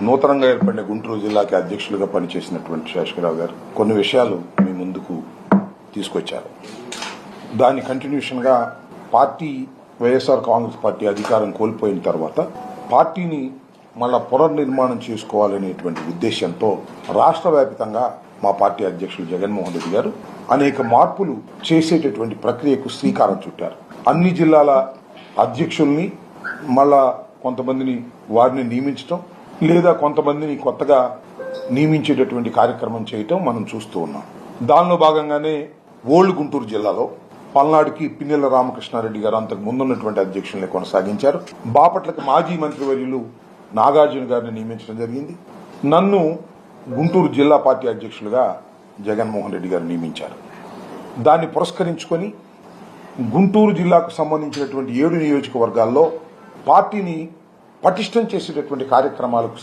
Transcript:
నూతనంగా ఏర్పడిన గుంటూరు జిల్లాకి అధ్యక్షులుగా పనిచేసినటువంటి శేషగిరిరావు గారు కొన్ని విషయాలు మీ ముందుకు తీసుకొచ్చారు. దాని కంటిన్యూషన్ గా పార్టీ వైఎస్ఆర్ కాంగ్రెస్ పార్టీ అధికారం కోల్పోయిన తర్వాత పార్టీని మళ్ళా పునర్నిర్మాణం చేసుకోవాలనేటువంటి ఉద్దేశంతో రాష్ట్ర వ్యాప్తంగా మా పార్టీ అధ్యక్షులు జగన్మోహన్ రెడ్డి గారు అనేక మార్పులు చేసేటటువంటి ప్రక్రియకు శ్రీకారం చుట్టారు. అన్ని జిల్లాల అధ్యక్షుల్ని మళ్ళా కొంతమందిని వారిని నియమించడం లేదా కొంతమందిని కొత్తగా నియమించేటటువంటి కార్యక్రమం చేయటం మనం చూస్తూ ఉన్నాం. దానిలో భాగంగానే ఓల్డ్ గుంటూరు జిల్లాలో పల్నాడుకి పిన్నెల రామకృష్ణారెడ్డి గారు అంతకు ముందున్నటువంటి అధ్యక్షుల్ని కొనసాగించారు. బాపట్లకు మాజీ మంత్రివర్యులు నాగార్జున గారిని నియమించడం జరిగింది. నన్ను గుంటూరు జిల్లా పార్టీ అధ్యక్షులుగా జగన్మోహన్ రెడ్డి గారు నియమించారు. దాన్ని పురస్కరించుకొని గుంటూరు జిల్లాకు సంబంధించినటువంటి 7 నియోజకవర్గాల్లో పార్టీని పటిష్టం చేసేటటువంటి కార్యక్రమాలకు